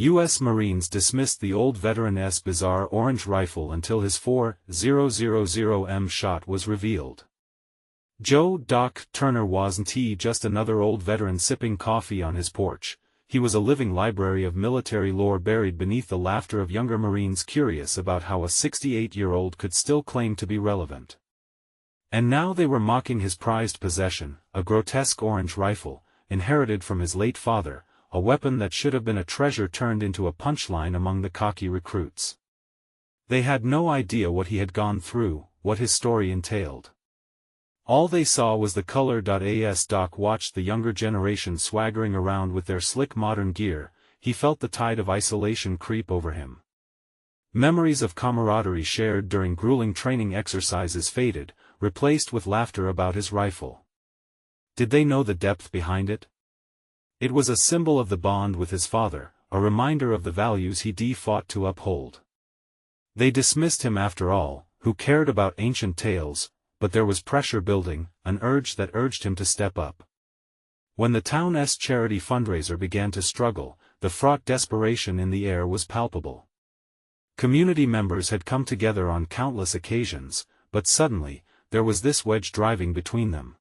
U.S. Marines dismissed the old veteran's bizarre orange rifle until his 4.000M shot was revealed. Joe Doc Turner wasn't he just another old veteran sipping coffee on his porch. He was a living library of military lore buried beneath the laughter of younger Marines curious about how a 68-year-old could still claim to be relevant. And now they were mocking his prized possession, a grotesque orange rifle, inherited from his late father, a weapon that should have been a treasure turned into a punchline among the cocky recruits. They had no idea what he had gone through, what his story entailed. All they saw was the color. As Doc watched the younger generation swaggering around with their slick modern gear, he felt the tide of isolation creep over him. Memories of camaraderie shared during grueling training exercises faded, replaced with laughter about his rifle. Did they know the depth behind it? It was a symbol of the bond with his father, a reminder of the values he fought to uphold. They dismissed him after all, who cared about ancient tales, but there was pressure building, an urge that urged him to step up. When the town's charity fundraiser began to struggle, the fraught desperation in the air was palpable. Community members had come together on countless occasions, but suddenly, there was this wedge driving between them.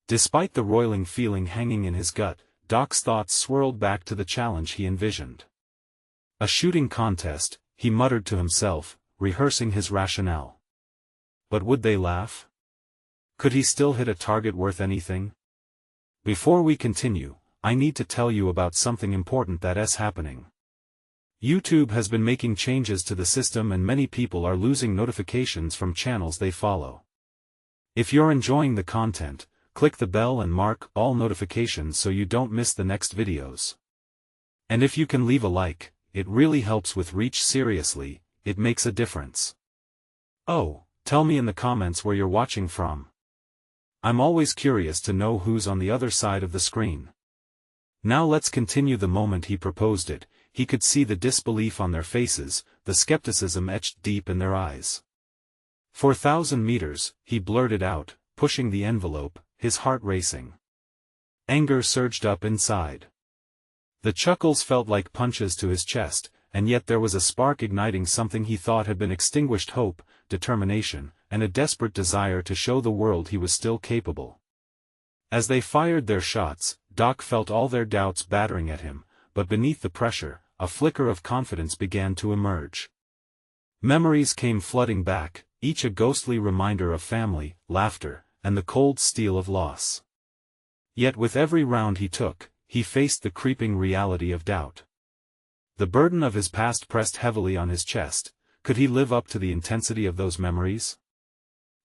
Despite the roiling feeling hanging in his gut, Doc's thoughts swirled back to the challenge he envisioned. A shooting contest, he muttered to himself, rehearsing his rationale. But would they laugh? Could he still hit a target worth anything? Before we continue, I need to tell you about something important that's happening. YouTube has been making changes to the system and many people are losing notifications from channels they follow. If you're enjoying the content, click the bell and mark all notifications so you don't miss the next videos. And if you can leave a like, it really helps with reach. Seriously, it makes a difference. Oh, tell me in the comments where you're watching from. I'm always curious to know who's on the other side of the screen. Now let's continue. The moment he proposed it, he could see the disbelief on their faces, the skepticism etched deep in their eyes. 4,000 meters, he blurted out, pushing the envelope, his heart racing. Anger surged up inside. The chuckles felt like punches to his chest, and yet there was a spark igniting something he thought had been extinguished: hope, determination, and a desperate desire to show the world he was still capable. As they fired their shots, Doc felt all their doubts battering at him, but beneath the pressure, a flicker of confidence began to emerge. Memories came flooding back, each a ghostly reminder of family, laughter, and the cold steel of loss. Yet with every round he took, he faced the creeping reality of doubt. The burden of his past pressed heavily on his chest. Could he live up to the intensity of those memories?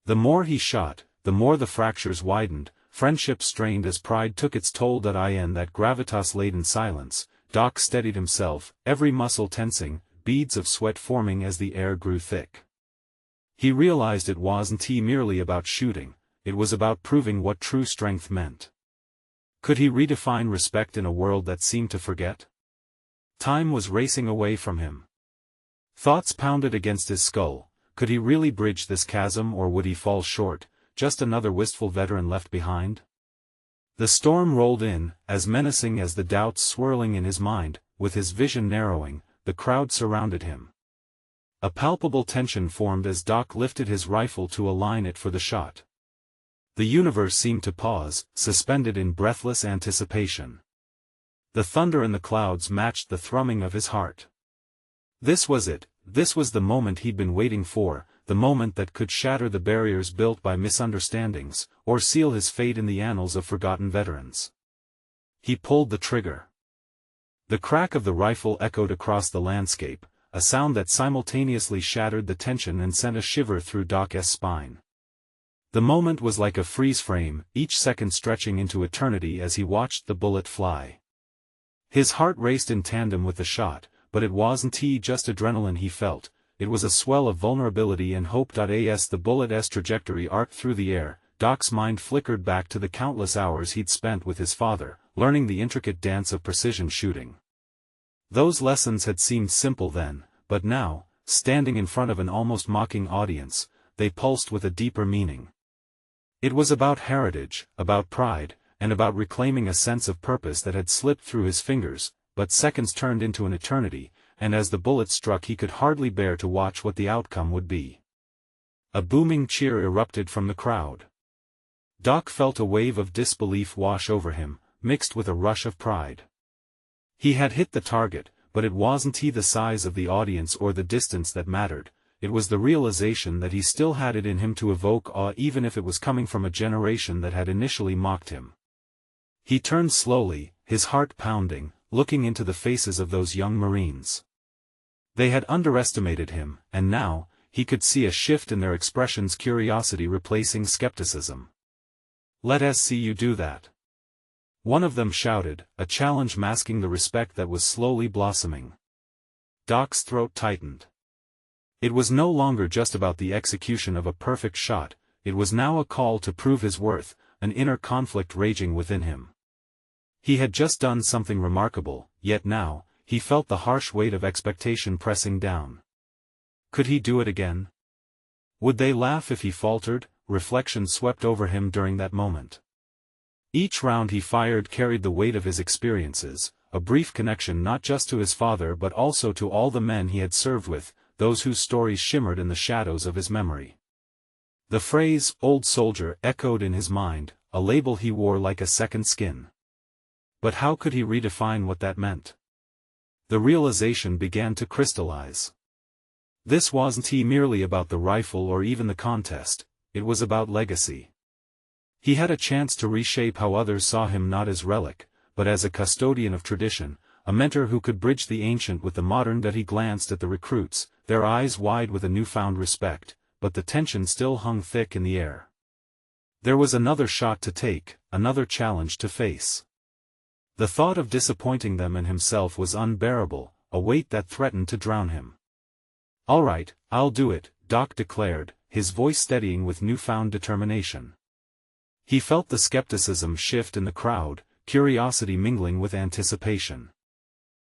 The more he shot, the more the fractures widened, friendship strained as pride took its toll. In that gravitas-laden silence, Doc steadied himself, every muscle tensing, beads of sweat forming as the air grew thick. He realized it wasn't merely about shooting, it was about proving what true strength meant. Could he redefine respect in a world that seemed to forget? Time was racing away from him. Thoughts pounded against his skull. Could he really bridge this chasm, or would he fall short, just another wistful veteran left behind? The storm rolled in, as menacing as the doubts swirling in his mind. With his vision narrowing, the crowd surrounded him. A palpable tension formed as Doc lifted his rifle to align it for the shot. The universe seemed to pause, suspended in breathless anticipation. The thunder in the clouds matched the thrumming of his heart. This was it, this was the moment he'd been waiting for, the moment that could shatter the barriers built by misunderstandings, or seal his fate in the annals of forgotten veterans. He pulled the trigger. The crack of the rifle echoed across the landscape, a sound that simultaneously shattered the tension and sent a shiver through Doc's spine. The moment was like a freeze frame, each second stretching into eternity as he watched the bullet fly. His heart raced in tandem with the shot, but it wasn't just adrenaline he felt, it was a swell of vulnerability and hope. As the bullet's trajectory arced through the air, Doc's mind flickered back to the countless hours he'd spent with his father, learning the intricate dance of precision shooting. Those lessons had seemed simple then, but now, standing in front of an almost mocking audience, they pulsed with a deeper meaning. It was about heritage, about pride, and about reclaiming a sense of purpose that had slipped through his fingers. but seconds turned into an eternity, and as the bullet struck he could hardly bear to watch what the outcome would be. A booming cheer erupted from the crowd. Doc felt a wave of disbelief wash over him, mixed with a rush of pride. He had hit the target, but it wasn't the size of the audience or the distance that mattered, it was the realization that he still had it in him to evoke awe even if it was coming from a generation that had initially mocked him. He turned slowly, his heart pounding, looking into the faces of those young Marines. They had underestimated him, and now, he could see a shift in their expressions, curiosity replacing skepticism. "Let us see you do that," one of them shouted, a challenge masking the respect that was slowly blossoming. Doc's throat tightened. It was no longer just about the execution of a perfect shot, it was now a call to prove his worth, an inner conflict raging within him. He had just done something remarkable, yet now, he felt the harsh weight of expectation pressing down. Could he do it again? Would they laugh if he faltered? Reflection swept over him during that moment. Each round he fired carried the weight of his experiences, a brief connection not just to his father but also to all the men he had served with, those whose stories shimmered in the shadows of his memory. The phrase, "old soldier," echoed in his mind, a label he wore like a second skin. But how could he redefine what that meant? The realization began to crystallize. This wasn't merely about the rifle or even the contest, it was about legacy. He had a chance to reshape how others saw him, not as relic, but as a custodian of tradition, a mentor who could bridge the ancient with the modern. That he glanced at the recruits, their eyes wide with a newfound respect, but the tension still hung thick in the air. There was another shot to take, another challenge to face. The thought of disappointing them and himself was unbearable, a weight that threatened to drown him. "All right, I'll do it," Doc declared, his voice steadying with newfound determination. He felt the skepticism shift in the crowd, curiosity mingling with anticipation.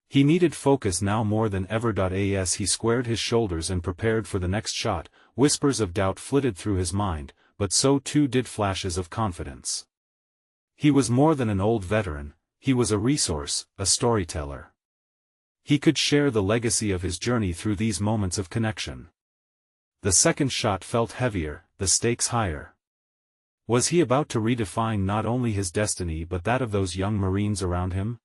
He needed focus now more than ever. As he squared his shoulders and prepared for the next shot, whispers of doubt flitted through his mind, but so too did flashes of confidence. He was more than an old veteran, he was a resource, a storyteller. He could share the legacy of his journey through these moments of connection. The second shot felt heavier, the stakes higher. Was he about to redefine not only his destiny but that of those young Marines around him?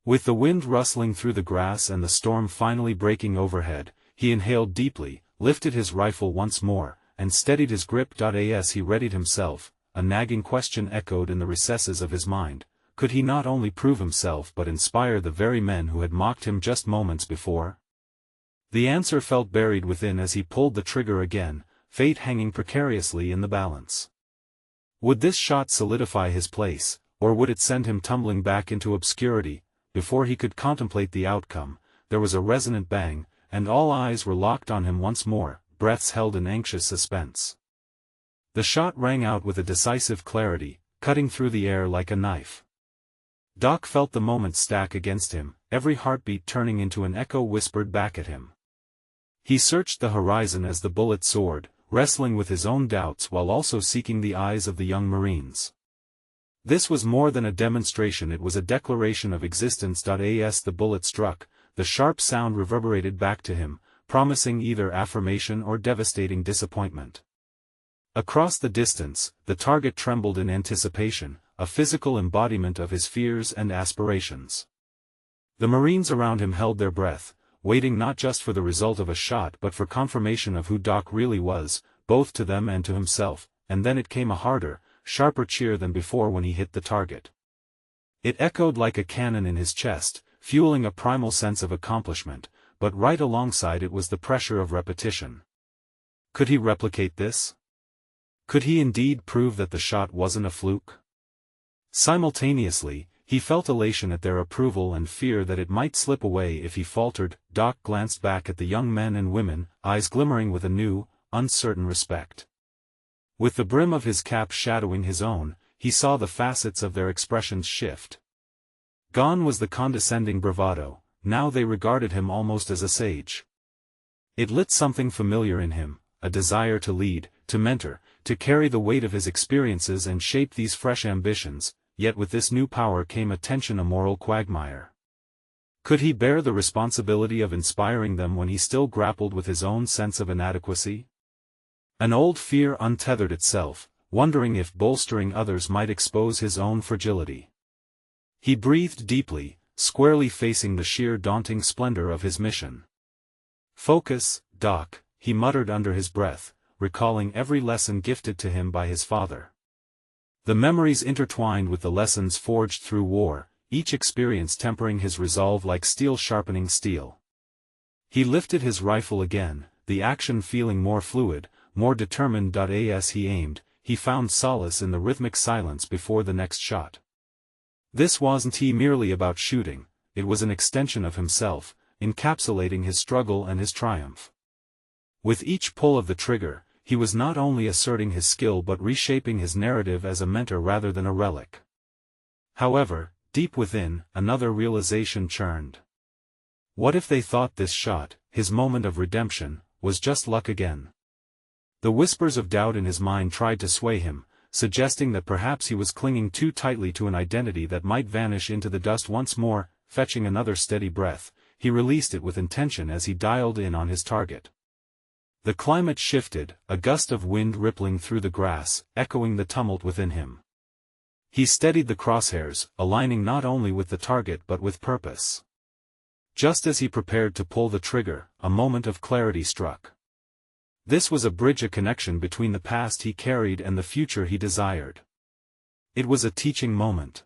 With the wind rustling through the grass and the storm finally breaking overhead, he inhaled deeply, lifted his rifle once more, and steadied his grip. As he readied himself, a nagging question echoed in the recesses of his mind. Could he not only prove himself but inspire the very men who had mocked him just moments before? The answer felt buried within as he pulled the trigger again, fate hanging precariously in the balance. Would this shot solidify his place, or would it send him tumbling back into obscurity? Before he could contemplate the outcome, there was a resonant bang, and all eyes were locked on him once more, breaths held in anxious suspense. The shot rang out with a decisive clarity, cutting through the air like a knife. Doc felt the moment stack against him, every heartbeat turning into an echo whispered back at him. He searched the horizon as the bullet soared, wrestling with his own doubts while also seeking the eyes of the young Marines. This was more than a demonstration, it was a declaration of existence. As the bullet struck, the sharp sound reverberated back to him, promising either affirmation or devastating disappointment. Across the distance, the target trembled in anticipation, a physical embodiment of his fears and aspirations. The Marines around him held their breath, waiting not just for the result of a shot but for confirmation of who Doc really was, both to them and to himself, and then it came a harder, sharper cheer than before when he hit the target. It echoed like a cannon in his chest, fueling a primal sense of accomplishment, but right alongside it was the pressure of repetition. Could he replicate this? Could he indeed prove that the shot wasn't a fluke? Simultaneously, he felt elation at their approval and fear that it might slip away if he faltered. Doc glanced back at the young men and women, eyes glimmering with a new, uncertain respect. With the brim of his cap shadowing his own, he saw the facets of their expressions shift. Gone was the condescending bravado, now they regarded him almost as a sage. It lit something familiar in him, a desire to lead, to mentor, to carry the weight of his experiences and shape these fresh ambitions, yet with this new power came a tension, a moral quagmire. Could he bear the responsibility of inspiring them when he still grappled with his own sense of inadequacy? An old fear untethered itself, wondering if bolstering others might expose his own fragility. He breathed deeply, squarely facing the sheer daunting splendor of his mission. "Focus, Doc," he muttered under his breath, recalling every lesson gifted to him by his father. The memories intertwined with the lessons forged through war, each experience tempering his resolve like steel sharpening steel. He lifted his rifle again, the action feeling more fluid, more determined. As he aimed, he found solace in the rhythmic silence before the next shot. This wasn't merely about shooting, it was an extension of himself, encapsulating his struggle and his triumph. With each pull of the trigger, he was not only asserting his skill but reshaping his narrative as a mentor rather than a relic. However, deep within, another realization churned. What if they thought this shot, his moment of redemption, was just luck again? The whispers of doubt in his mind tried to sway him, suggesting that perhaps he was clinging too tightly to an identity that might vanish into the dust once more. Fetching another steady breath, he released it with intention as he dialed in on his target. The climate shifted, a gust of wind rippling through the grass, echoing the tumult within him. He steadied the crosshairs, aligning not only with the target but with purpose. Just as he prepared to pull the trigger, a moment of clarity struck. This was a bridge, a connection between the past he carried and the future he desired. It was a teaching moment.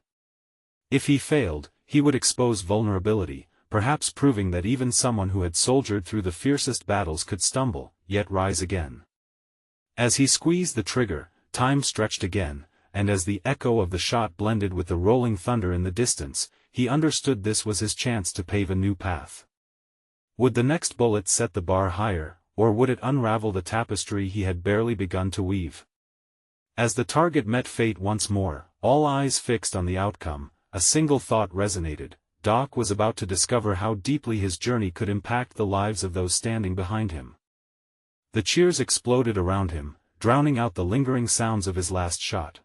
If he failed, he would expose vulnerability, perhaps proving that even someone who had soldiered through the fiercest battles could stumble, yet rise again. As he squeezed the trigger, time stretched again, and as the echo of the shot blended with the rolling thunder in the distance, he understood this was his chance to pave a new path. Would the next bullet set the bar higher, or would it unravel the tapestry he had barely begun to weave? As the target met fate once more, all eyes fixed on the outcome, a single thought resonated: Doc was about to discover how deeply his journey could impact the lives of those standing behind him. The cheers exploded around him, drowning out the lingering sounds of his last shot.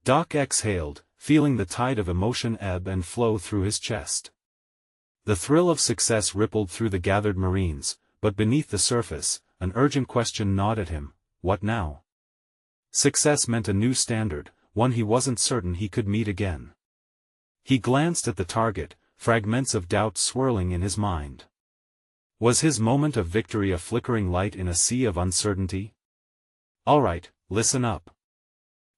Doc exhaled, feeling the tide of emotion ebb and flow through his chest. The thrill of success rippled through the gathered Marines, but beneath the surface, an urgent question gnawed at him: what now? Success meant a new standard, one he wasn't certain he could meet again. He glanced at the target, fragments of doubt swirling in his mind. Was his moment of victory a flickering light in a sea of uncertainty? "All right, listen up,"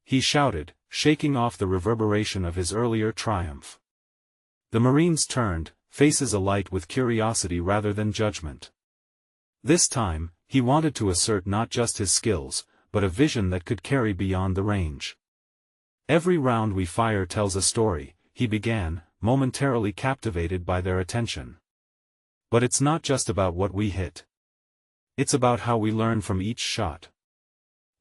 he shouted, shaking off the reverberation of his earlier triumph. The Marines turned, faces alight with curiosity rather than judgment. This time, he wanted to assert not just his skills, but a vision that could carry beyond the range. "Every round we fire tells a story," he began, momentarily captivated by their attention. "But it's not just about what we hit. It's about how we learn from each shot."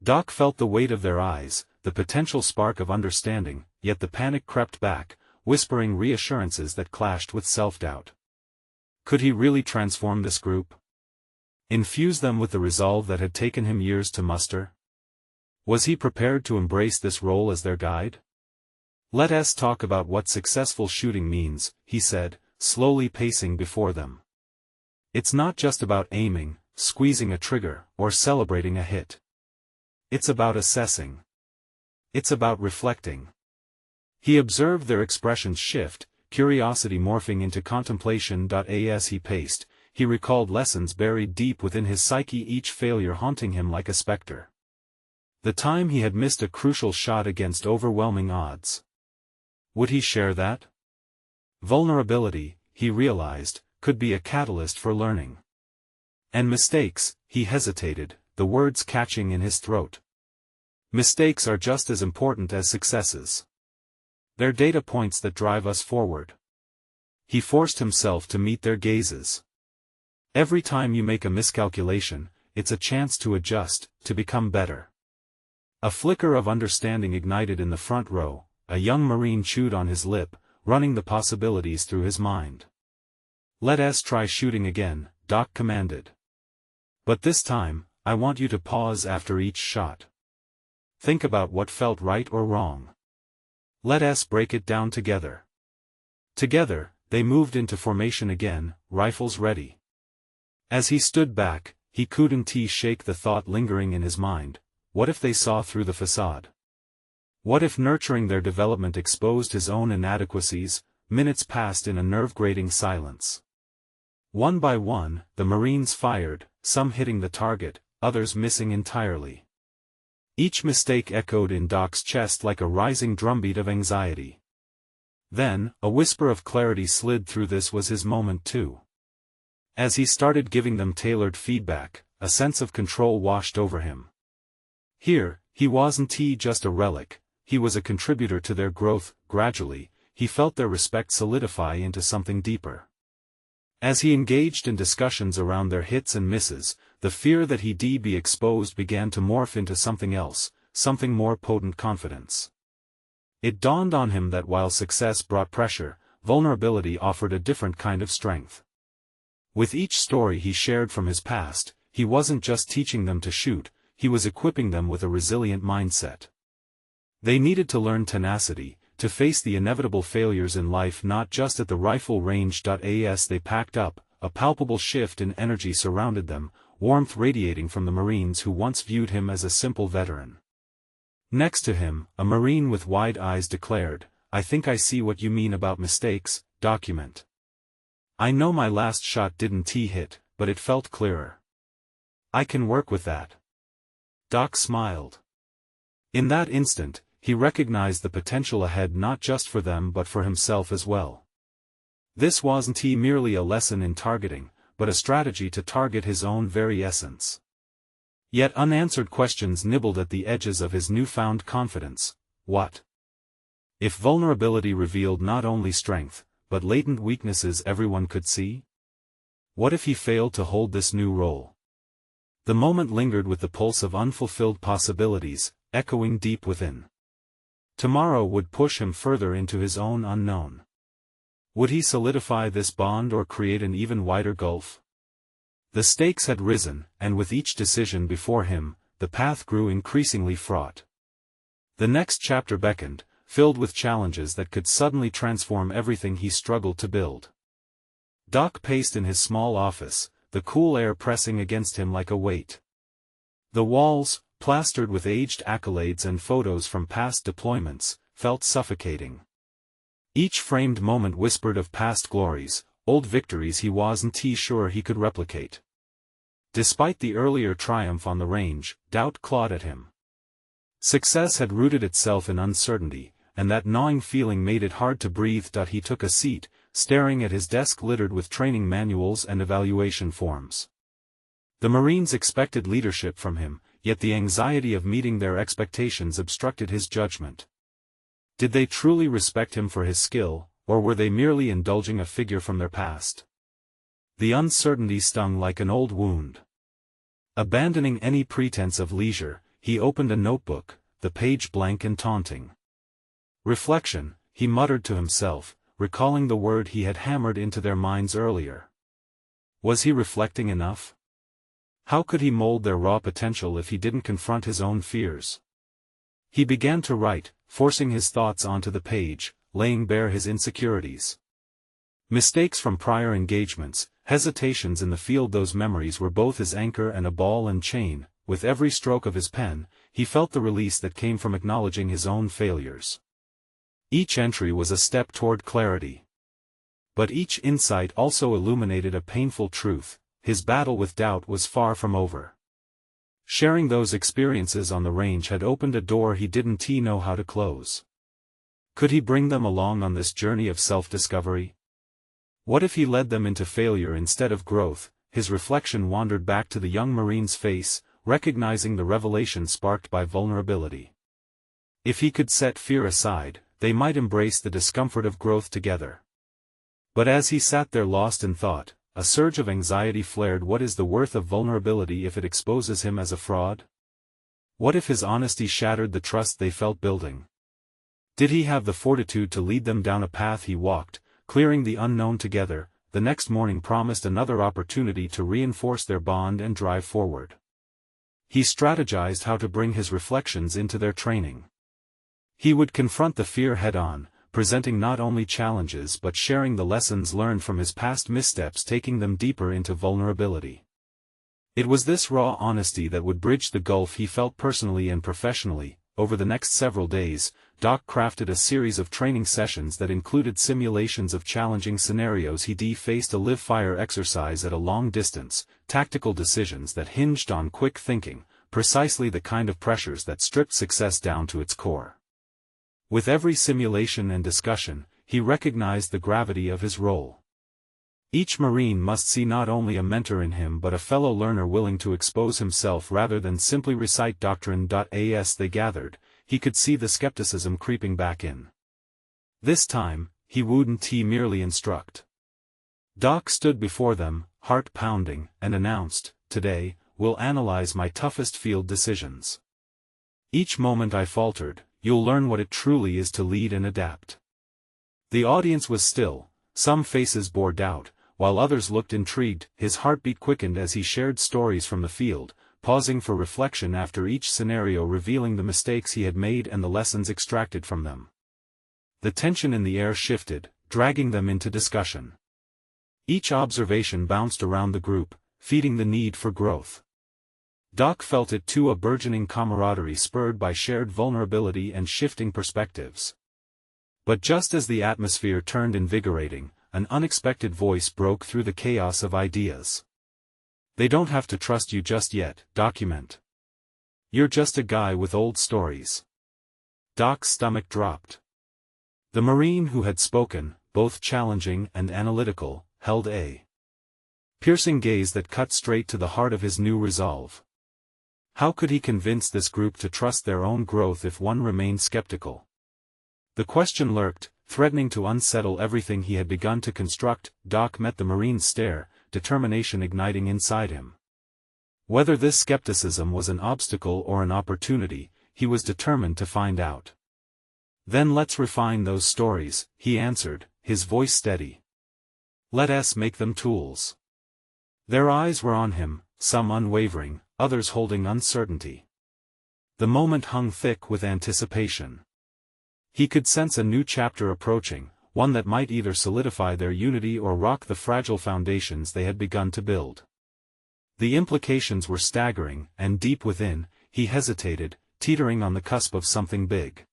Doc felt the weight of their eyes, the potential spark of understanding, yet the panic crept back, whispering reassurances that clashed with self-doubt. Could he really transform this group? Infuse them with the resolve that had taken him years to muster? Was he prepared to embrace this role as their guide? "Let us talk about what successful shooting means," he said, slowly pacing before them. "It's not just about aiming, squeezing a trigger, or celebrating a hit. It's about assessing. It's about reflecting." He observed their expressions shift, curiosity morphing into contemplation. As he paced, he recalled lessons buried deep within his psyche, each failure haunting him like a specter. The time he had missed a crucial shot against overwhelming odds. Would he share that? Vulnerability, he realized, could be a catalyst for learning. And mistakes, he hesitated, the words catching in his throat. Mistakes are just as important as successes. They're data points that drive us forward. He forced himself to meet their gazes. Every time you make a miscalculation, it's a chance to adjust, to become better. A flicker of understanding ignited in the front row. A young Marine chewed on his lip, running the possibilities through his mind. "Let us try shooting again," Doc commanded. "But this time, I want you to pause after each shot. Think about what felt right or wrong. Let us break it down together. Together, they moved into formation again, rifles ready. As he stood back, he couldn't shake the thought lingering in his mind: what if they saw through the facade? What if nurturing their development exposed his own inadequacies? Minutes passed in a nerve-grating silence. One by one, the Marines fired, some hitting the target, others missing entirely. Each mistake echoed in Doc's chest like a rising drumbeat of anxiety. Then, a whisper of clarity slid through. This was his moment too. As he started giving them tailored feedback, a sense of control washed over him. Here, he wasn't just a relic, he was a contributor to their growth. Gradually, he felt their respect solidify into something deeper. As he engaged in discussions around their hits and misses, the fear that he'd be exposed began to morph into something else, something more potent: confidence. It dawned on him that while success brought pressure, vulnerability offered a different kind of strength. With each story he shared from his past, he wasn't just teaching them to shoot, he was equipping them with a resilient mindset. They needed to learn tenacity, to face the inevitable failures in life, not just at the rifle range. As they packed up, a palpable shift in energy surrounded them, warmth radiating from the Marines who once viewed him as a simple veteran. Next to him, a Marine with wide eyes declared, "I think I see what you mean about mistakes. Document. I know my last shot didn't hit, but it felt clearer. I can work with that." Doc smiled. In that instant, he recognized the potential ahead, not just for them but for himself as well. This wasn't merely a lesson in targeting, but a strategy to target his own very essence. Yet unanswered questions nibbled at the edges of his newfound confidence. What if vulnerability revealed not only strength, but latent weaknesses everyone could see? What if he failed to hold this new role? The moment lingered with the pulse of unfulfilled possibilities, echoing deep within. Tomorrow would push him further into his own unknown. Would he solidify this bond or create an even wider gulf? The stakes had risen, and with each decision before him, the path grew increasingly fraught. The next chapter beckoned, filled with challenges that could suddenly transform everything he struggled to build. Doc paced in his small office, the cool air pressing against him like a weight. The walls, plastered with aged accolades and photos from past deployments, felt suffocating. Each framed moment whispered of past glories, old victories he wasn't sure he could replicate. Despite the earlier triumph on the range, doubt clawed at him. Success had rooted itself in uncertainty, and that gnawing feeling made it hard to breathe. He took a seat, staring at his desk littered with training manuals and evaluation forms. The Marines expected leadership from him, yet the anxiety of meeting their expectations obstructed his judgment. Did they truly respect him for his skill, or were they merely indulging a figure from their past? The uncertainty stung like an old wound. Abandoning any pretense of leisure, he opened a notebook, the page blank and taunting. Reflection, he muttered to himself, recalling the word he had hammered into their minds earlier. Was he reflecting enough? How could he mold their raw potential if he didn't confront his own fears? He began to write, forcing his thoughts onto the page, laying bare his insecurities. Mistakes from prior engagements, hesitations in the field, those memories were both his anchor and a ball and chain. With every stroke of his pen, he felt the release that came from acknowledging his own failures. Each entry was a step toward clarity. But each insight also illuminated a painful truth: his battle with doubt was far from over. Sharing those experiences on the range had opened a door he didn't know how to close. Could he bring them along on this journey of self-discovery? What if he led them into failure instead of growth? His reflection wandered back to the young Marine's face, recognizing the revelation sparked by vulnerability. If he could set fear aside, they might embrace the discomfort of growth together. But as he sat there lost in thought, a surge of anxiety flared. What is the worth of vulnerability if it exposes him as a fraud? What if his honesty shattered the trust they felt building? Did he have the fortitude to lead them down a path he walked, clearing the unknown together? The next morning promised another opportunity to reinforce their bond and drive forward. He strategized how to bring his reflections into their training. He would confront the fear head-on, presenting not only challenges but sharing the lessons learned from his past missteps, taking them deeper into vulnerability. It was this raw honesty that would bridge the gulf he felt personally and professionally. Over the next several days, Doc crafted a series of training sessions that included simulations of challenging scenarios he faced, a live-fire exercise at a long distance, tactical decisions that hinged on quick thinking, precisely the kind of pressures that stripped success down to its core. With every simulation and discussion, he recognized the gravity of his role. Each Marine must see not only a mentor in him but a fellow learner willing to expose himself rather than simply recite doctrine. As they gathered, he could see the skepticism creeping back in. This time, he wouldn't merely instruct. Doc stood before them, heart pounding, and announced, "Today, we'll analyze my toughest field decisions. Each moment I faltered, you'll learn what it truly is to lead and adapt." The audience was still, some faces bore doubt, while others looked intrigued. His heartbeat quickened as he shared stories from the field, pausing for reflection after each scenario, revealing the mistakes he had made and the lessons extracted from them. The tension in the air shifted, dragging them into discussion. Each observation bounced around the group, feeding the need for growth. Doc felt it too, a burgeoning camaraderie spurred by shared vulnerability and shifting perspectives. But just as the atmosphere turned invigorating, an unexpected voice broke through the chaos of ideas. "They don't have to trust you just yet, document. You're just a guy with old stories." Doc's stomach dropped. The Marine who had spoken, both challenging and analytical, held a piercing gaze that cut straight to the heart of his new resolve. How could he convince this group to trust their own growth if one remained skeptical? The question lurked, threatening to unsettle everything he had begun to construct. Doc met the Marine's stare, determination igniting inside him. Whether this skepticism was an obstacle or an opportunity, he was determined to find out. "Then let's refine those stories," he answered, his voice steady. "Let us make them tools." Their eyes were on him, some unwavering, others holding uncertainty. The moment hung thick with anticipation. He could sense a new chapter approaching, one that might either solidify their unity or rock the fragile foundations they had begun to build. The implications were staggering, and deep within, he hesitated, teetering on the cusp of something big.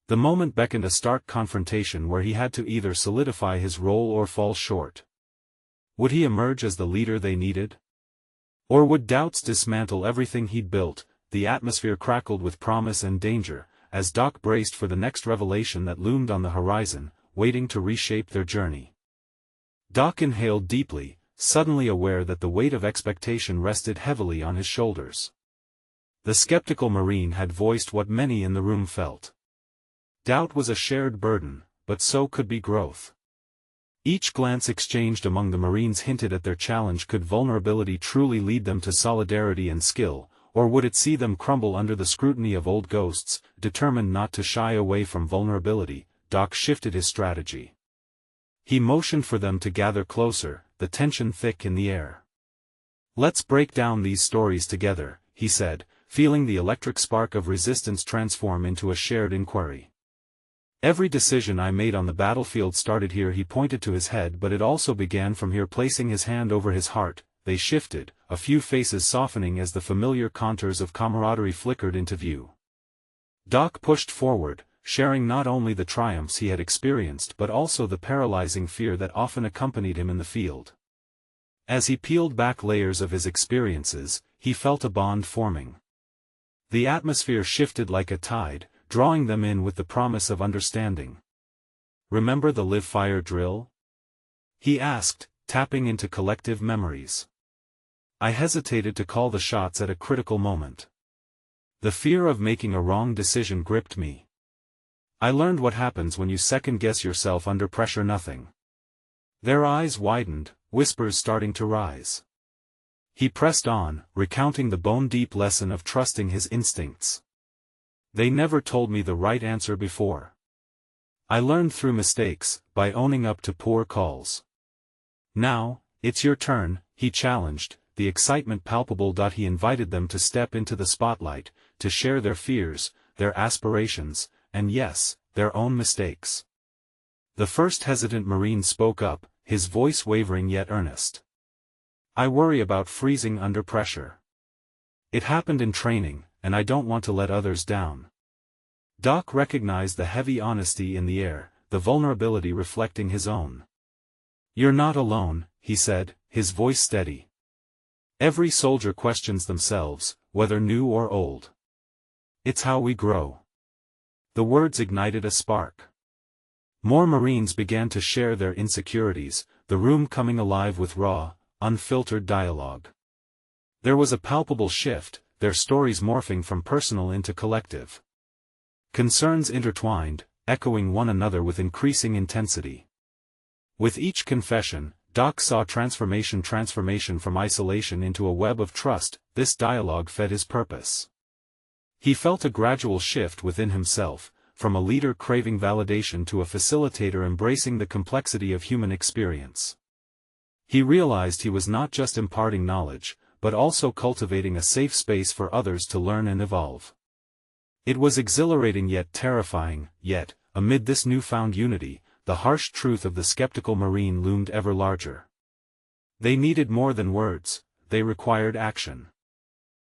The moment beckoned a stark confrontation where he had to either solidify his role or fall short. Would he emerge as the leader they needed? Or would doubts dismantle everything he'd built? The atmosphere crackled with promise and danger, as Doc braced for the next revelation that loomed on the horizon, waiting to reshape their journey. Doc inhaled deeply, suddenly aware that the weight of expectation rested heavily on his shoulders. The skeptical Marine had voiced what many in the room felt. Doubt was a shared burden, but so could be growth. Each glance exchanged among the Marines hinted at their challenge. Could vulnerability truly lead them to solidarity and skill, or would it see them crumble under the scrutiny of old ghosts? Determined not to shy away from vulnerability, Doc shifted his strategy. He motioned for them to gather closer, the tension thick in the air. "Let's break down these stories together," he said, feeling the electric spark of resistance transform into a shared inquiry. "Every decision I made on the battlefield started here." He pointed to his head, "but it also began from here." Placing his hand over his heart, they shifted, a few faces softening as the familiar contours of camaraderie flickered into view. Doc pushed forward, sharing not only the triumphs he had experienced but also the paralyzing fear that often accompanied him in the field. As he peeled back layers of his experiences, he felt a bond forming. The atmosphere shifted like a tide, drawing them in with the promise of understanding. "Remember the live fire drill?" he asked, tapping into collective memories. "I hesitated to call the shots at a critical moment. The fear of making a wrong decision gripped me. I learned what happens when you second-guess yourself under pressure." Nothing. Their eyes widened, whispers starting to rise. He pressed on, recounting the bone-deep lesson of trusting his instincts. "They never told me the right answer before. I learned through mistakes, by owning up to poor calls. Now, it's your turn," he challenged, the excitement palpable. He invited them to step into the spotlight, to share their fears, their aspirations, and yes, their own mistakes. The first hesitant Marine spoke up, his voice wavering yet earnest. "I worry about freezing under pressure. It happened in training, and I don't want to let others down." Doc recognized the heavy honesty in the air, the vulnerability reflecting his own. "You're not alone," he said, his voice steady. "Every soldier questions themselves, whether new or old. It's how we grow." The words ignited a spark. More Marines began to share their insecurities, the room coming alive with raw, unfiltered dialogue. There was a palpable shift, their stories morphing from personal into collective. Concerns intertwined, echoing one another with increasing intensity. With each confession, Doc saw transformation from isolation into a web of trust. This dialogue fed his purpose. He felt a gradual shift within himself, from a leader craving validation to a facilitator embracing the complexity of human experience. He realized he was not just imparting knowledge, but also cultivating a safe space for others to learn and evolve. It was exhilarating yet terrifying, yet, amid this newfound unity, the harsh truth of the skeptical Marine loomed ever larger. They needed more than words, they required action.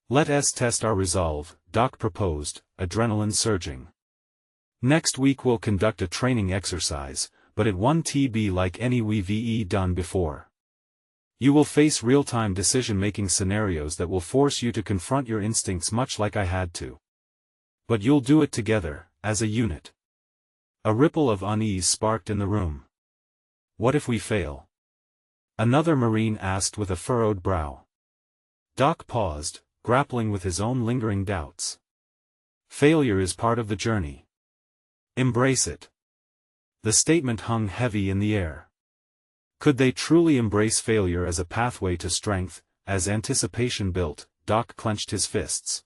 "Let us test our resolve," Doc proposed, adrenaline surging. "Next week we'll conduct a training exercise, but it won't be like any we've done before. You will face real-time decision-making scenarios that will force you to confront your instincts much like I had to. But you'll do it together, as a unit." A ripple of unease sparked in the room. "What if we fail?" another Marine asked with a furrowed brow. Doc paused, grappling with his own lingering doubts. "Failure is part of the journey. Embrace it." The statement hung heavy in the air. Could they truly embrace failure as a pathway to strength? As anticipation built, Doc clenched his fists.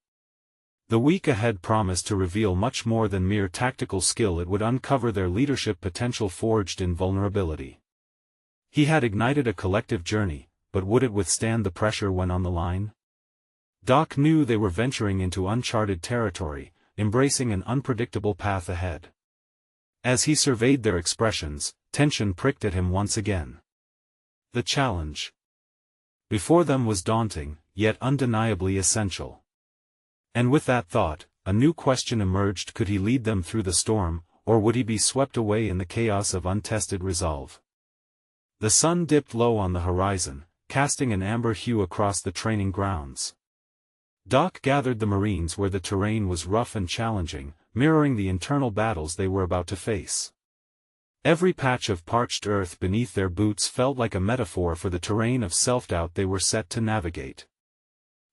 The week ahead promised to reveal much more than mere tactical skill. It would uncover their leadership potential forged in vulnerability. He had ignited a collective journey, but would it withstand the pressure when on the line? Doc knew they were venturing into uncharted territory, embracing an unpredictable path ahead. As he surveyed their expressions, tension pricked at him once again. The challenge before them was daunting, yet undeniably essential. And with that thought, a new question emerged: could he lead them through the storm, or would he be swept away in the chaos of untested resolve? The sun dipped low on the horizon, casting an amber hue across the training grounds. Doc gathered the Marines where the terrain was rough and challenging, mirroring the internal battles they were about to face. Every patch of parched earth beneath their boots felt like a metaphor for the terrain of self-doubt they were set to navigate.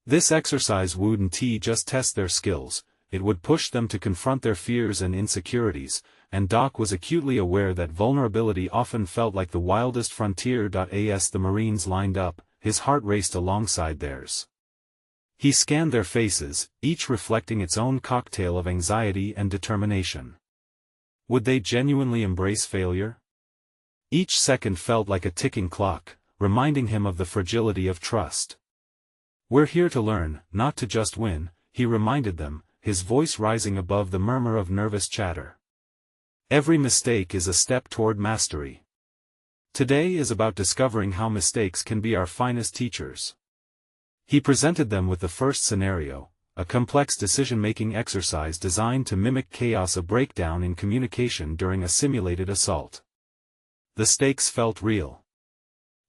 This exercise wouldn't just test their skills, it would push them to confront their fears and insecurities, and Doc was acutely aware that vulnerability often felt like the wildest frontier. As the Marines lined up, his heart raced alongside theirs. He scanned their faces, each reflecting its own cocktail of anxiety and determination. Would they genuinely embrace failure? Each second felt like a ticking clock, reminding him of the fragility of trust. "We're here to learn, not to just win," he reminded them, his voice rising above the murmur of nervous chatter. "Every mistake is a step toward mastery. Today is about discovering how mistakes can be our finest teachers." He presented them with the first scenario, a complex decision-making exercise designed to mimic chaos, a breakdown in communication during a simulated assault. The stakes felt real.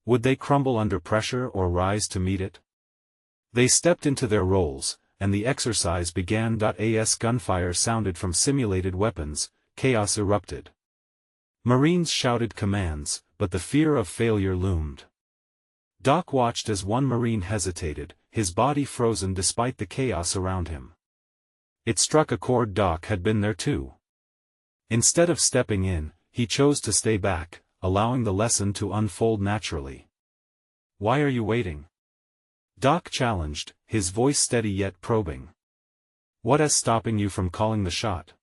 Would they crumble under pressure or rise to meet it? They stepped into their roles, and the exercise began. As gunfire sounded from simulated weapons, chaos erupted. Marines shouted commands, but the fear of failure loomed. Doc watched as one Marine hesitated, his body frozen despite the chaos around him. It struck a chord. Doc had been there too. Instead of stepping in, he chose to stay back, allowing the lesson to unfold naturally. "Why are you waiting?" Doc challenged, his voice steady yet probing. "What is stopping you from calling the shot?"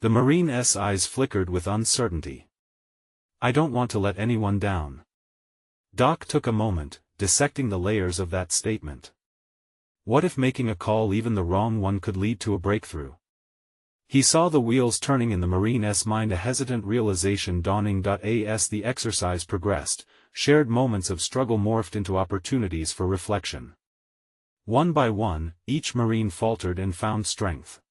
The Marine's eyes flickered with uncertainty. "I don't want to let anyone down." Doc took a moment, dissecting the layers of that statement. What if making a call, even the wrong one, could lead to a breakthrough? He saw the wheels turning in the Marine's mind, a hesitant realization dawning. As the exercise progressed, shared moments of struggle morphed into opportunities for reflection. One by one, each Marine faltered and found strength.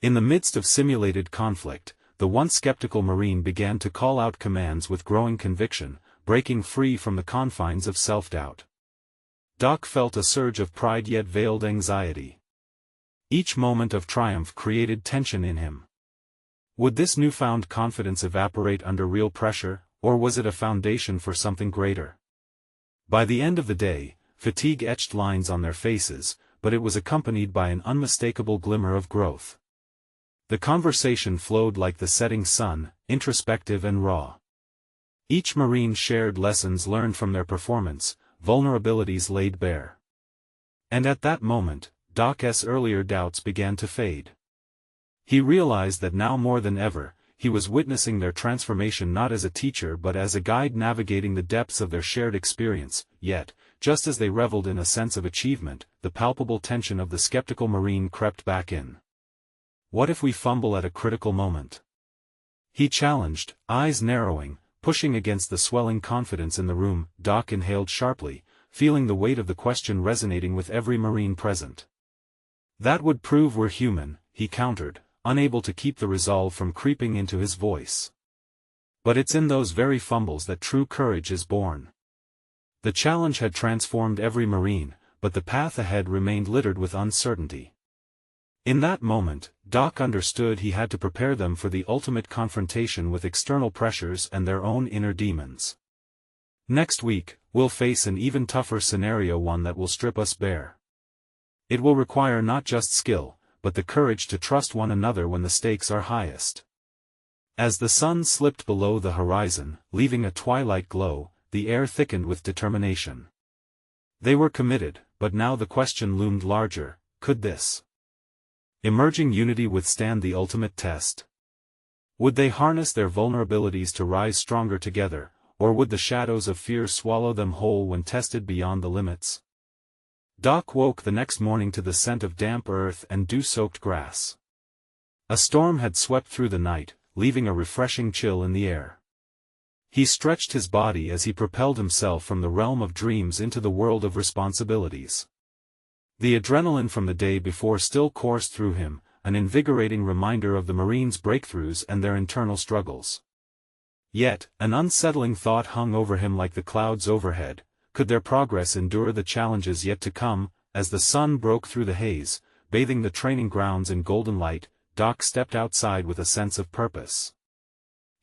In the midst of simulated conflict, the once skeptical Marine began to call out commands with growing conviction, breaking free from the confines of self-doubt. Doc felt a surge of pride yet veiled anxiety. Each moment of triumph created tension in him. Would this newfound confidence evaporate under real pressure, or was it a foundation for something greater? By the end of the day, fatigue etched lines on their faces, but it was accompanied by an unmistakable glimmer of growth. The conversation flowed like the setting sun, introspective and raw. Each Marine shared lessons learned from their performance, vulnerabilities laid bare. And at that moment, Doc's earlier doubts began to fade. He realized that now more than ever, he was witnessing their transformation not as a teacher but as a guide navigating the depths of their shared experience. Yet, just as they reveled in a sense of achievement, the palpable tension of the skeptical Marine crept back in. What if we fumble at a critical moment? He challenged, eyes narrowing, pushing against the swelling confidence in the room. Doc inhaled sharply, feeling the weight of the question resonating with every Marine present. That would prove we're human, he countered, unable to keep the resolve from creeping into his voice. But it's in those very fumbles that true courage is born. The challenge had transformed every Marine, but the path ahead remained littered with uncertainty. In that moment, Doc understood he had to prepare them for the ultimate confrontation with external pressures and their own inner demons. Next week, we'll face an even tougher scenario, one that will strip us bare. It will require not just skill, but the courage to trust one another when the stakes are highest. As the sun slipped below the horizon, leaving a twilight glow, the air thickened with determination. They were committed, but now the question loomed larger: could this emerging unity withstand the ultimate test? Would they harness their vulnerabilities to rise stronger together, or would the shadows of fear swallow them whole when tested beyond the limits? Doc woke the next morning to the scent of damp earth and dew-soaked grass. A storm had swept through the night, leaving a refreshing chill in the air. He stretched his body as he propelled himself from the realm of dreams into the world of responsibilities. The adrenaline from the day before still coursed through him, an invigorating reminder of the Marines' breakthroughs and their internal struggles. Yet, an unsettling thought hung over him like the clouds overhead: could their progress endure the challenges yet to come? As the sun broke through the haze, bathing the training grounds in golden light, Doc stepped outside with a sense of purpose.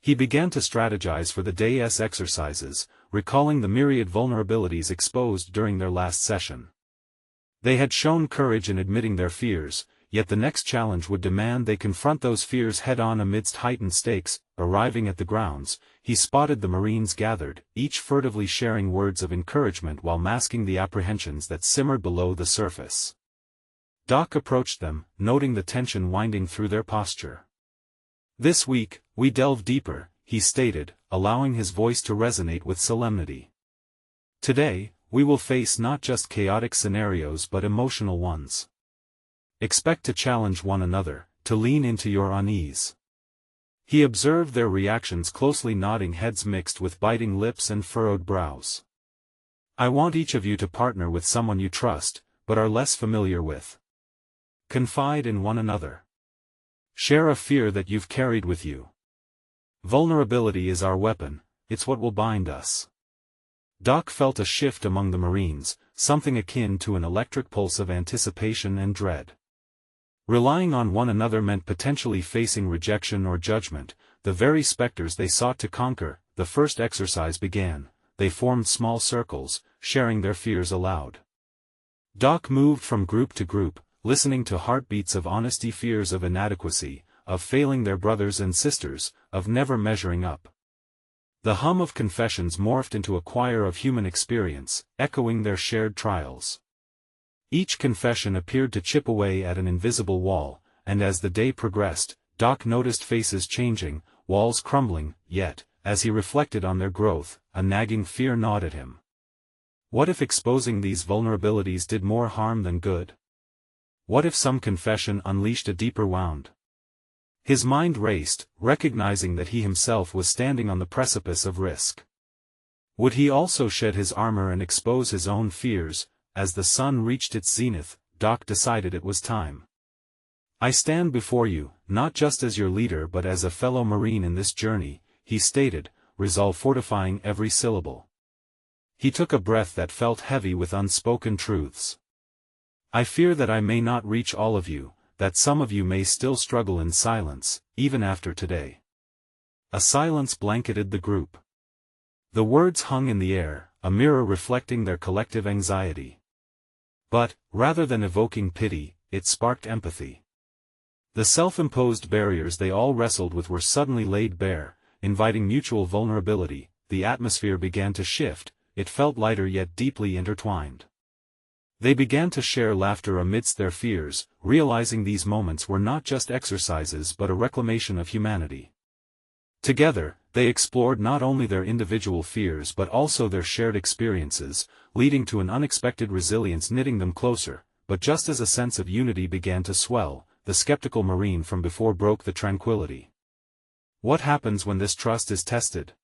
He began to strategize for the day's exercises, recalling the myriad vulnerabilities exposed during their last session. They had shown courage in admitting their fears, yet the next challenge would demand they confront those fears head-on amidst heightened stakes. Arriving at the grounds, he spotted the Marines gathered, each furtively sharing words of encouragement while masking the apprehensions that simmered below the surface. Doc approached them, noting the tension winding through their posture. "This week, we delve deeper," he stated, allowing his voice to resonate with solemnity. "Today, we will face not just chaotic scenarios but emotional ones. Expect to challenge one another, to lean into your unease." He observed their reactions closely, nodding heads mixed with biting lips and furrowed brows. "I want each of you to partner with someone you trust, but are less familiar with. Confide in one another. Share a fear that you've carried with you. Vulnerability is our weapon, it's what will bind us." Doc felt a shift among the Marines, something akin to an electric pulse of anticipation and dread. Relying on one another meant potentially facing rejection or judgment, the very specters they sought to conquer. The first exercise began. They formed small circles, sharing their fears aloud. Doc moved from group to group, listening to heartbeats of honesty, fears of inadequacy, of failing their brothers and sisters, of never measuring up. The hum of confessions morphed into a choir of human experience, echoing their shared trials. Each confession appeared to chip away at an invisible wall, and as the day progressed, Doc noticed faces changing, walls crumbling. Yet, as he reflected on their growth, a nagging fear gnawed at him. What if exposing these vulnerabilities did more harm than good? What if some confession unleashed a deeper wound? His mind raced, recognizing that he himself was standing on the precipice of risk. Would he also shed his armor and expose his own fears? As the sun reached its zenith, Doc decided it was time. "I stand before you, not just as your leader but as a fellow Marine in this journey," he stated, resolve fortifying every syllable. He took a breath that felt heavy with unspoken truths. "I fear that I may not reach all of you, that some of you may still struggle in silence, even after today." A silence blanketed the group. The words hung in the air, a mirror reflecting their collective anxiety. But, rather than evoking pity, it sparked empathy. The self-imposed barriers they all wrestled with were suddenly laid bare, inviting mutual vulnerability. The atmosphere began to shift, it felt lighter yet deeply intertwined. They began to share laughter amidst their fears, realizing these moments were not just exercises but a reclamation of humanity. Together, they explored not only their individual fears but also their shared experiences, leading to an unexpected resilience knitting them closer. But just as a sense of unity began to swell, the skeptical Marine from before broke the tranquility. "What happens when this trust is tested?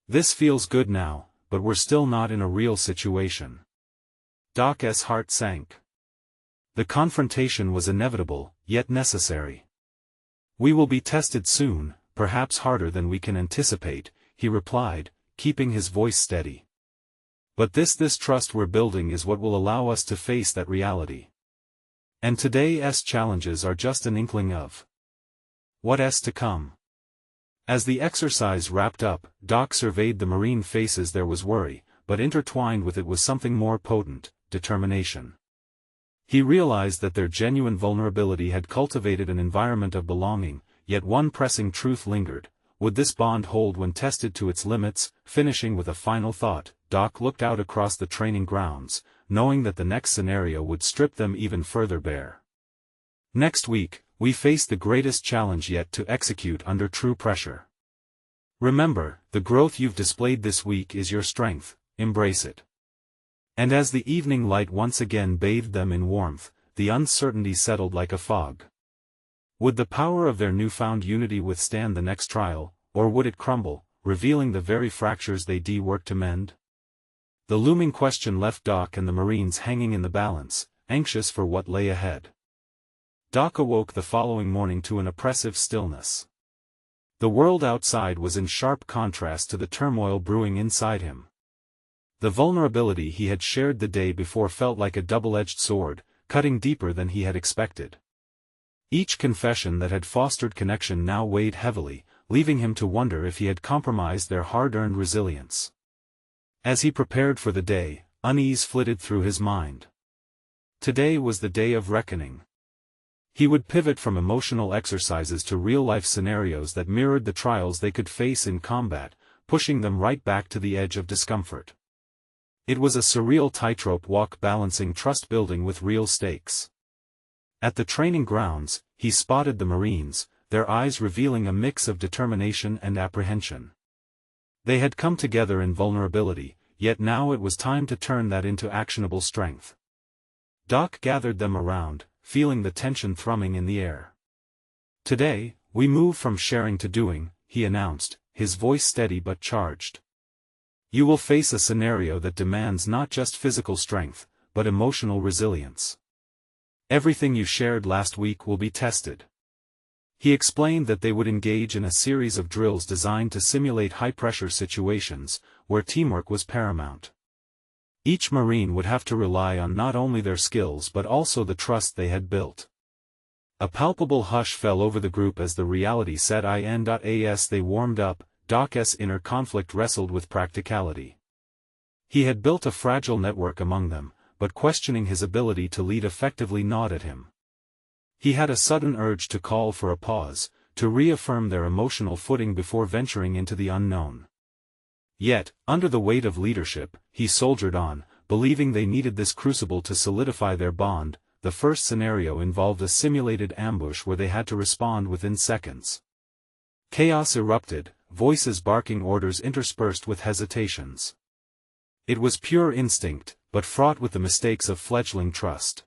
This feels good now, but we're still not in a real situation." Doc's heart sank. The confrontation was inevitable, yet necessary. "We will be tested soon, perhaps harder than we can anticipate," he replied, keeping his voice steady. "But this trust we're building is what will allow us to face that reality. And today's challenges are just an inkling of what's to come." As the exercise wrapped up, Doc surveyed the Marine faces. There was worry, but intertwined with it was something more potent: determination. He realized that their genuine vulnerability had cultivated an environment of belonging, yet one pressing truth lingered: would this bond hold when tested to its limits? Finishing with a final thought, Doc looked out across the training grounds, knowing that the next scenario would strip them even further bare. "Next week, we face the greatest challenge yet to execute under true pressure. Remember, the growth you've displayed this week is your strength, embrace it." And as the evening light once again bathed them in warmth, the uncertainty settled like a fog. Would the power of their newfound unity withstand the next trial, or would it crumble, revealing the very fractures they'd worked to mend? The looming question left Doc and the Marines hanging in the balance, anxious for what lay ahead. Doc awoke the following morning to an oppressive stillness. The world outside was in sharp contrast to the turmoil brewing inside him. The vulnerability he had shared the day before felt like a double-edged sword, cutting deeper than he had expected. Each confession that had fostered connection now weighed heavily, leaving him to wonder if he had compromised their hard-earned resilience. As he prepared for the day, unease flitted through his mind. Today was the day of reckoning. He would pivot from emotional exercises to real-life scenarios that mirrored the trials they could face in combat, pushing them right back to the edge of discomfort. It was a surreal tightrope walk, balancing trust-building with real stakes. At the training grounds, he spotted the Marines, their eyes revealing a mix of determination and apprehension. They had come together in vulnerability, yet now it was time to turn that into actionable strength. Doc gathered them around, feeling the tension thrumming in the air. "Today, we move from sharing to doing," he announced, his voice steady but charged. "You will face a scenario that demands not just physical strength, but emotional resilience. Everything you shared last week will be tested." He explained that they would engage in a series of drills designed to simulate high-pressure situations, where teamwork was paramount. Each Marine would have to rely on not only their skills but also the trust they had built. A palpable hush fell over the group as the reality set in. As they warmed up, Doc's inner conflict wrestled with practicality. He had built a fragile network among them, but questioning his ability to lead effectively gnawed at him. He had a sudden urge to call for a pause, to reaffirm their emotional footing before venturing into the unknown. Yet, under the weight of leadership, he soldiered on, believing they needed this crucible to solidify their bond. The first scenario involved a simulated ambush where they had to respond within seconds. Chaos erupted, voices barking orders interspersed with hesitations. It was pure instinct, but fraught with the mistakes of fledgling trust.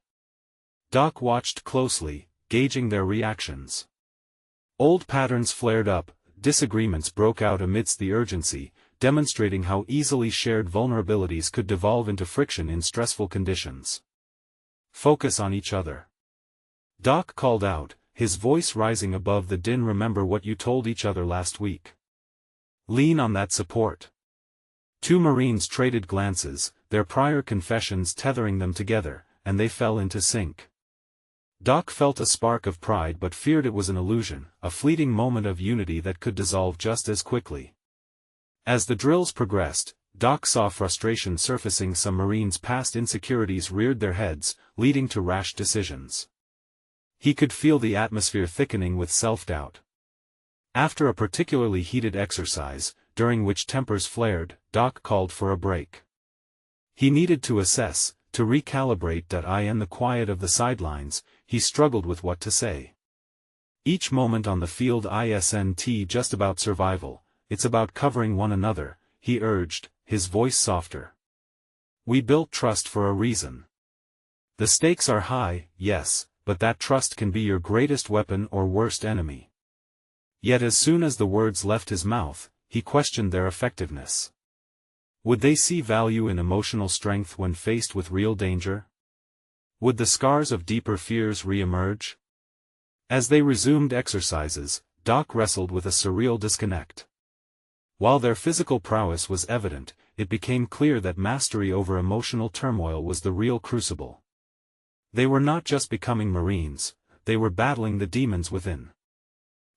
Doc watched closely, gauging their reactions. Old patterns flared up, disagreements broke out amidst the urgency, demonstrating how easily shared vulnerabilities could devolve into friction in stressful conditions. Focus on each other. Doc called out, his voice rising above the din. Remember what you told each other last week. Lean on that support. Two Marines traded glances, their prior confessions tethering them together, and they fell into sync. Doc felt a spark of pride but feared it was an illusion, a fleeting moment of unity that could dissolve just as quickly. As the drills progressed, Doc saw frustration surfacing. Some Marines' past insecurities reared their heads, leading to rash decisions. He could feel the atmosphere thickening with self-doubt. After a particularly heated exercise, during which tempers flared, Doc called for a break. He needed to assess, to recalibrate. In the quiet of the sidelines, he struggled with what to say. Each moment on the field isn't just about survival, it's about covering one another, he urged, his voice softer. We built trust for a reason. The stakes are high, yes, but that trust can be your greatest weapon or worst enemy. Yet as soon as the words left his mouth, he questioned their effectiveness. Would they see value in emotional strength when faced with real danger? Would the scars of deeper fears re-emerge? As they resumed exercises, Doc wrestled with a surreal disconnect. While their physical prowess was evident, it became clear that mastery over emotional turmoil was the real crucible. They were not just becoming Marines, they were battling the demons within.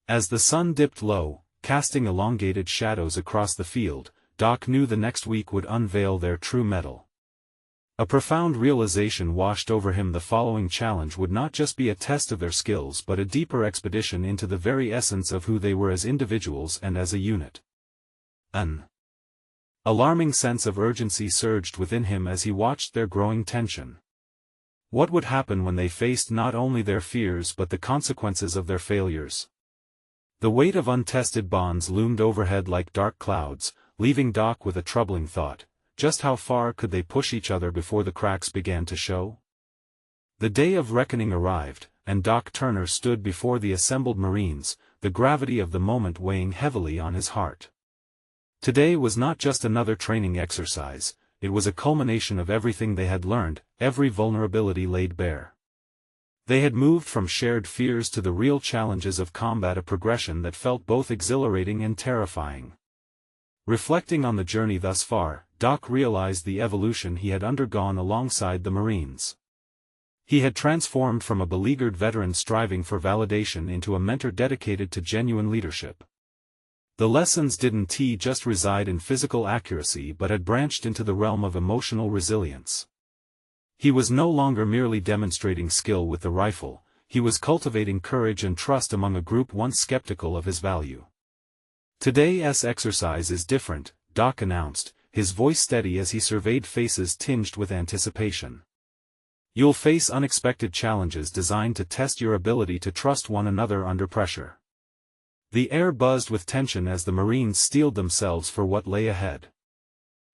As the sun dipped low, casting elongated shadows across the field, Doc knew the next week would unveil their true mettle. A profound realization washed over him. The following challenge would not just be a test of their skills but a deeper expedition into the very essence of who they were as individuals and as a unit. An alarming sense of urgency surged within him as he watched their growing tension. What would happen when they faced not only their fears but the consequences of their failures? The weight of untested bonds loomed overhead like dark clouds, leaving Doc with a troubling thought: just how far could they push each other before the cracks began to show? The day of reckoning arrived, and Doc Turner stood before the assembled Marines, the gravity of the moment weighing heavily on his heart. Today was not just another training exercise, it was a culmination of everything they had learned, every vulnerability laid bare. They had moved from shared fears to the real challenges of combat, a progression that felt both exhilarating and terrifying. Reflecting on the journey thus far, Doc realized the evolution he had undergone alongside the Marines. He had transformed from a beleaguered veteran striving for validation into a mentor dedicated to genuine leadership. The lessons didn't just reside in physical accuracy but had branched into the realm of emotional resilience. He was no longer merely demonstrating skill with the rifle, he was cultivating courage and trust among a group once skeptical of his value. Today's exercise is different, Doc announced, his voice steady as he surveyed faces tinged with anticipation. You'll face unexpected challenges designed to test your ability to trust one another under pressure. The air buzzed with tension as the Marines steeled themselves for what lay ahead.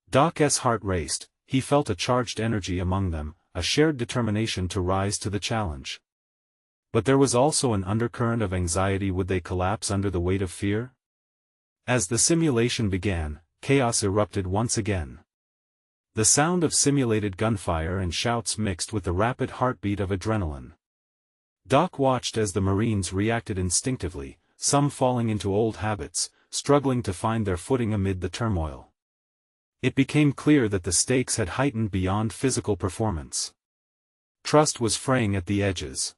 Doc's heart raced, he felt a charged energy among them, a shared determination to rise to the challenge. But there was also an undercurrent of anxiety. Would they collapse under the weight of fear? As the simulation began, chaos erupted once again. The sound of simulated gunfire and shouts mixed with the rapid heartbeat of adrenaline. Doc watched as the Marines reacted instinctively, some falling into old habits, struggling to find their footing amid the turmoil. It became clear that the stakes had heightened beyond physical performance. Trust was fraying at the edges.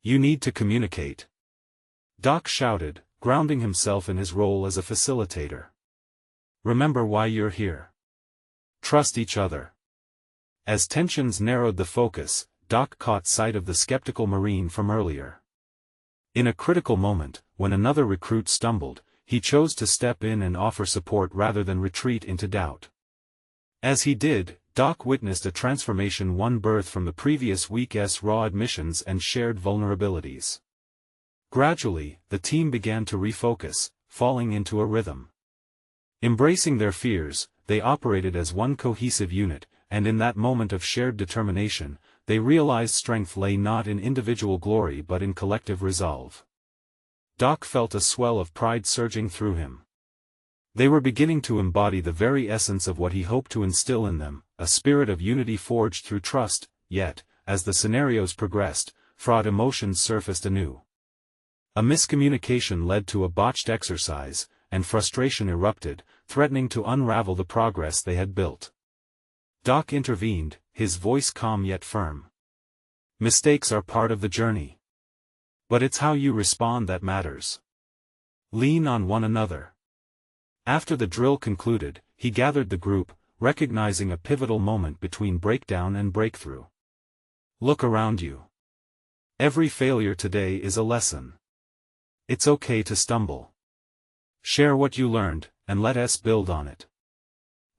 You need to communicate. Doc shouted, grounding himself in his role as a facilitator. Remember why you're here. Trust each other. As tensions narrowed the focus, Doc caught sight of the skeptical Marine from earlier. In a critical moment, when another recruit stumbled, he chose to step in and offer support rather than retreat into doubt. As he did, Doc witnessed a transformation, one birthed from the previous week's raw admissions and shared vulnerabilities. Gradually, the team began to refocus, falling into a rhythm. Embracing their fears, they operated as one cohesive unit, and in that moment of shared determination, they realized strength lay not in individual glory but in collective resolve. Doc felt a swell of pride surging through him. They were beginning to embody the very essence of what he hoped to instill in them, a spirit of unity forged through trust, yet, as the scenarios progressed, fraught emotions surfaced anew. A miscommunication led to a botched exercise, and frustration erupted, threatening to unravel the progress they had built. Doc intervened, his voice calm yet firm. Mistakes are part of the journey. But it's how you respond that matters. Lean on one another. After the drill concluded, he gathered the group, recognizing a pivotal moment between breakdown and breakthrough. Look around you. Every failure today is a lesson. It's okay to stumble. Share what you learned, and let us build on it.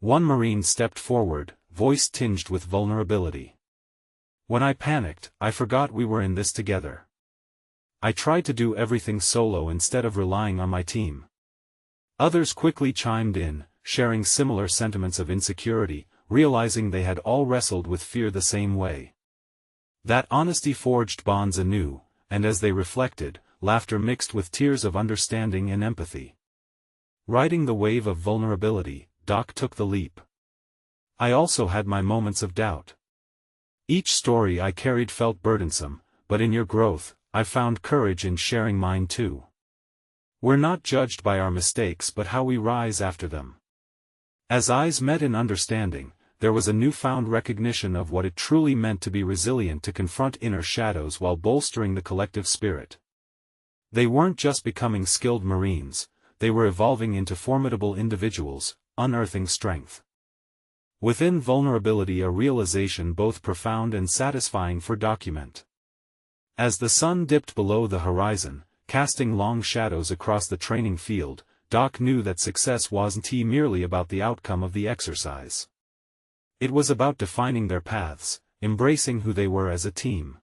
One Marine stepped forward, voice tinged with vulnerability. When I panicked, I forgot we were in this together. I tried to do everything solo instead of relying on my team. Others quickly chimed in, sharing similar sentiments of insecurity, realizing they had all wrestled with fear the same way. That honesty forged bonds anew, and as they reflected, laughter mixed with tears of understanding and empathy. Riding the wave of vulnerability, Doc took the leap. I also had my moments of doubt. Each story I carried felt burdensome, but in your growth, I found courage in sharing mine too. We're not judged by our mistakes but how we rise after them. As eyes met in understanding, there was a newfound recognition of what it truly meant to be resilient, to confront inner shadows while bolstering the collective spirit. They weren't just becoming skilled Marines, they were evolving into formidable individuals, unearthing strength within vulnerability, a realization both profound and satisfying for document. As the sun dipped below the horizon, casting long shadows across the training field, Doc knew that success wasn't merely about the outcome of the exercise. It was about defining their paths, embracing who they were as a team.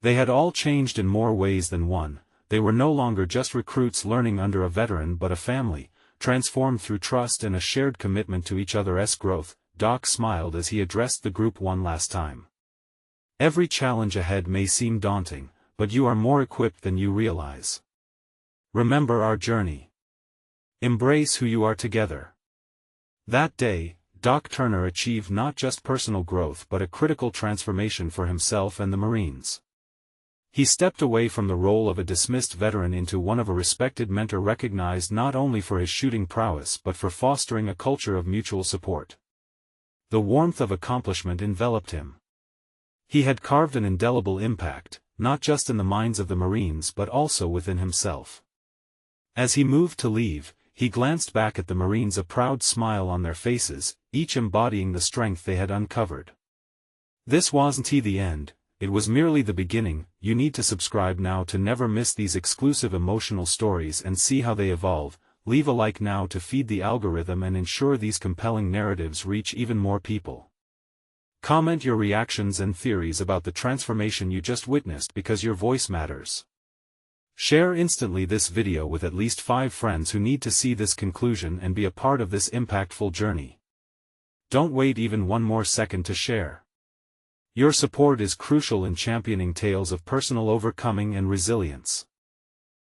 They had all changed in more ways than one. They were no longer just recruits learning under a veteran but a family, transformed through trust and a shared commitment to each other's growth. Doc smiled as he addressed the group one last time. Every challenge ahead may seem daunting, but you are more equipped than you realize. Remember our journey. Embrace who you are together. That day, Doc Turner achieved not just personal growth but a critical transformation for himself and the Marines. He stepped away from the role of a dismissed veteran into one of a respected mentor, recognized not only for his shooting prowess but for fostering a culture of mutual support. The warmth of accomplishment enveloped him. He had carved an indelible impact, not just in the minds of the Marines but also within himself. As he moved to leave, he glanced back at the Marines, a proud smile on their faces, each embodying the strength they had uncovered. This wasn't the end, it was merely the beginning. You need to subscribe now to never miss these exclusive emotional stories and see how they evolve. Leave a like now to feed the algorithm and ensure these compelling narratives reach even more people. Comment your reactions and theories about the transformation you just witnessed, because your voice matters. Share instantly this video with at least 5 friends who need to see this conclusion and be a part of this impactful journey. Don't wait even one more second to share. Your support is crucial in championing tales of personal overcoming and resilience.